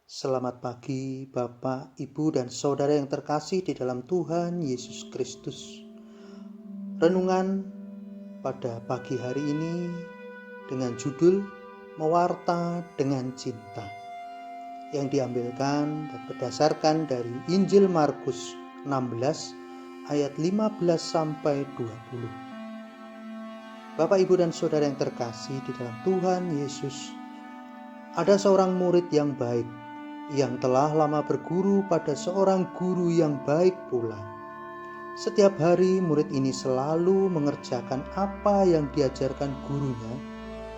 Selamat pagi Bapak, Ibu, dan Saudara yang terkasih di dalam Tuhan Yesus Kristus. Renungan pada pagi hari ini dengan judul Mewarta dengan Cinta, yang diambilkan dan berdasarkan dari Injil Markus 16 ayat 15 sampai 20. Bapak, Ibu, dan Saudara yang terkasih di dalam Tuhan Yesus, ada seorang murid yang baik yang telah lama berguru pada seorang guru yang baik pula. Setiap hari murid ini selalu mengerjakan apa yang diajarkan gurunya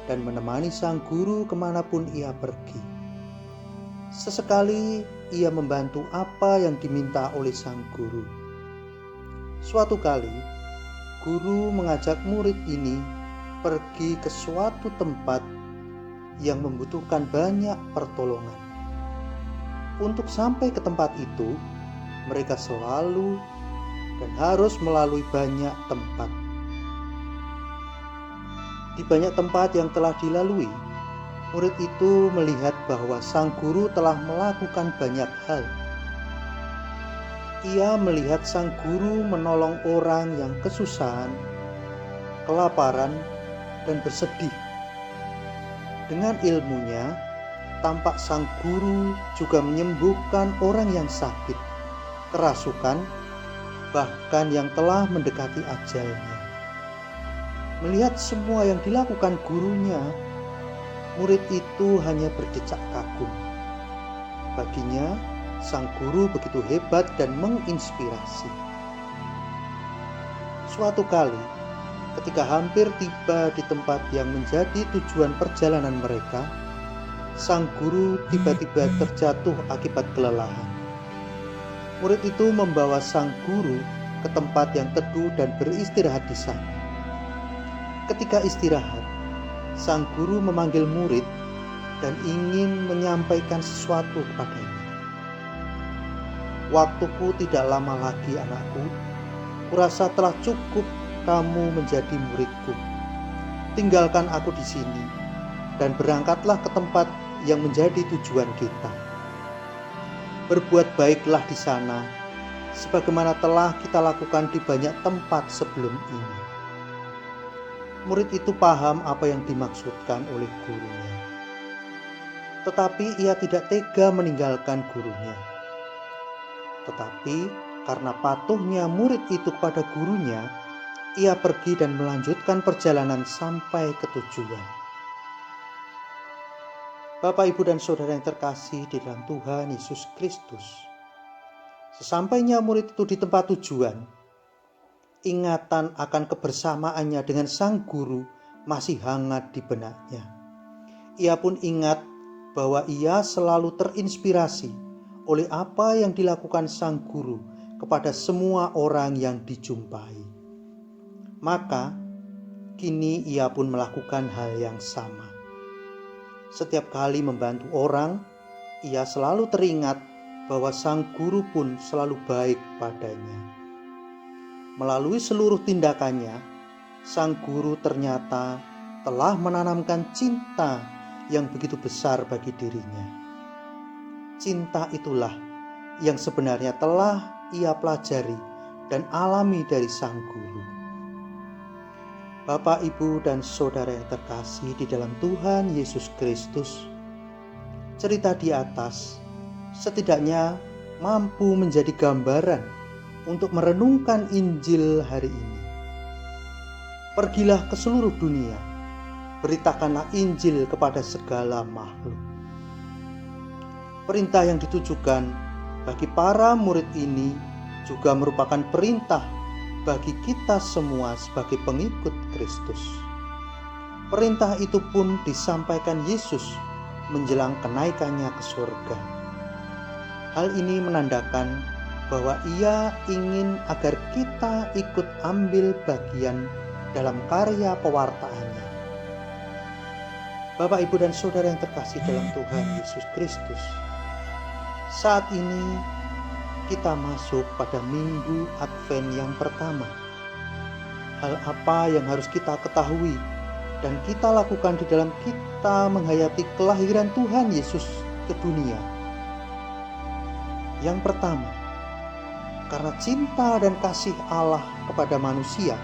dan menemani sang guru kemanapun ia pergi. Sesekali ia membantu apa yang diminta oleh sang guru. Suatu kali, guru mengajak murid ini pergi ke suatu tempat yang membutuhkan banyak pertolongan. Untuk sampai ke tempat itu, mereka selalu dan harus melalui banyak tempat. Di banyak tempat yang telah dilalui, murid itu melihat bahwa sang guru telah melakukan banyak hal. Ia melihat sang guru menolong orang yang kesusahan, kelaparan, dan bersedih. Dengan ilmunya, tampak sang guru juga menyembuhkan orang yang sakit, kerasukan, bahkan yang telah mendekati ajalnya. Melihat semua yang dilakukan gurunya, murid itu hanya berdecak kagum. Baginya, sang guru begitu hebat dan menginspirasi. Suatu kali, ketika hampir tiba di tempat yang menjadi tujuan perjalanan mereka, sang guru tiba-tiba terjatuh akibat kelelahan. Murid itu membawa sang guru ke tempat yang teduh dan beristirahat di sana. Ketika istirahat, sang guru memanggil murid dan ingin menyampaikan sesuatu kepadanya. "Waktuku tidak lama lagi, anakku. Kurasa telah cukup kamu menjadi muridku. Tinggalkan aku di sini dan berangkatlah ke tempat yang menjadi tujuan kita. Berbuat baiklah di sana, sebagaimana telah kita lakukan di banyak tempat sebelum ini." Murid itu paham apa yang dimaksudkan oleh gurunya. Tetapi ia tidak tega meninggalkan gurunya. Tetapi karena patuhnya murid itu kepada gurunya, ia pergi dan melanjutkan perjalanan sampai ke tujuan. Bapak, Ibu, dan Saudara yang terkasih di dalam Tuhan Yesus Kristus, sesampainya murid itu di tempat tujuan, ingatan akan kebersamaannya dengan sang guru masih hangat di benaknya. Ia pun ingat bahwa ia selalu terinspirasi oleh apa yang dilakukan sang guru kepada semua orang yang dijumpai. Maka, kini ia pun melakukan hal yang sama. Setiap kali membantu orang, ia selalu teringat bahwa sang guru pun selalu baik padanya. Melalui seluruh tindakannya, sang guru ternyata telah menanamkan cinta yang begitu besar bagi dirinya. Cinta itulah yang sebenarnya telah ia pelajari dan alami dari sang guru. Bapak, Ibu, dan Saudara yang terkasih di dalam Tuhan Yesus Kristus, cerita di atas setidaknya mampu menjadi gambaran untuk merenungkan Injil hari ini. Pergilah ke seluruh dunia, beritakanlah Injil kepada segala makhluk. Perintah yang ditujukan bagi para murid ini juga merupakan perintah bagi kita semua sebagai pengikut Kristus. Perintah itu pun disampaikan Yesus menjelang kenaikannya ke surga. Hal ini menandakan bahwa ia ingin agar kita ikut ambil bagian dalam karya pewartaannya. Bapak, Ibu, dan Saudara yang terkasih dalam Tuhan Yesus Kristus, saat ini kita masuk pada minggu Advent yang pertama. Hal apa yang harus kita ketahui dan kita lakukan di dalam kita menghayati kelahiran Tuhan Yesus ke dunia Yang pertama, karena cinta dan kasih Allah kepada manusia,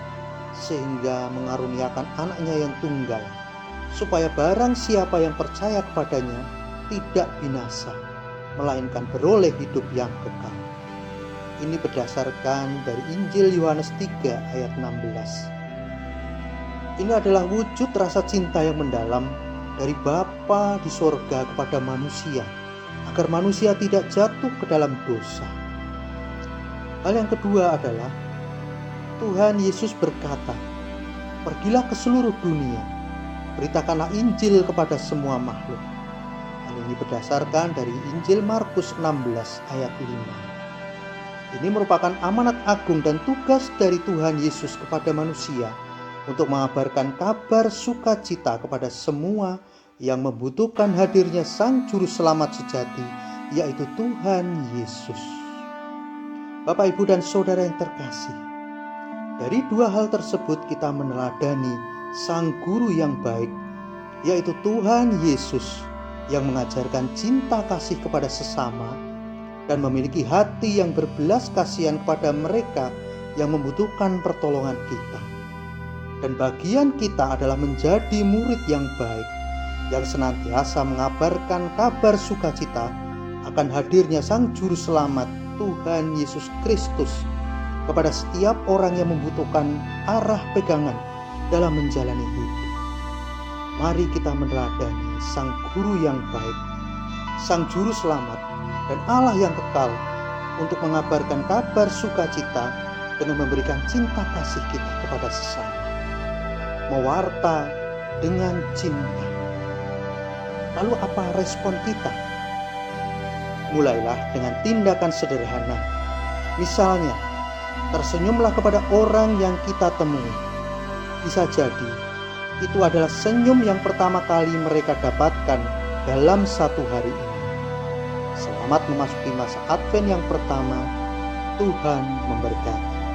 sehingga mengaruniakan anaknya yang tunggal, supaya barang siapa yang percaya kepadanya tidak binasa, melainkan beroleh hidup yang kekal. Ini berdasarkan dari Injil Yohanes 3 ayat 16. Ini adalah wujud rasa cinta yang mendalam dari Bapa di sorga kepada manusia, agar manusia tidak jatuh ke dalam dosa. Hal yang kedua adalah Tuhan Yesus berkata, "Pergilah ke seluruh dunia, beritakanlah Injil kepada semua makhluk." Hal ini berdasarkan dari Injil Markus 16 ayat 5. Ini merupakan amanat agung dan tugas dari Tuhan Yesus kepada manusia untuk mengabarkan kabar sukacita kepada semua yang membutuhkan hadirnya Sang Juru Selamat sejati, yaitu Tuhan Yesus. Bapak, Ibu, dan Saudara yang terkasih, dari dua hal tersebut kita meneladani Sang Guru yang baik, yaitu Tuhan Yesus yang mengajarkan cinta kasih kepada sesama dan memiliki hati yang berbelas kasihan kepada mereka yang membutuhkan pertolongan kita. Dan bagian kita adalah menjadi murid yang baik, yang senantiasa mengabarkan kabar sukacita akan hadirnya Sang Juru Selamat Tuhan Yesus Kristus kepada setiap orang yang membutuhkan arah pegangan dalam menjalani hidup. Mari kita meneladani Sang Guru yang baik, Sang Juru Selamat, dan Allah yang kekal untuk mengabarkan kabar sukacita dengan memberikan cinta kasih kita kepada sesama. Mewarta dengan cinta. Lalu apa respon kita? Mulailah dengan tindakan sederhana. Misalnya, tersenyumlah kepada orang yang kita temui. Bisa jadi itu adalah senyum yang pertama kali mereka dapatkan dalam satu hari ini. Selamat memasuki masa Advent yang pertama. Tuhan memberkati.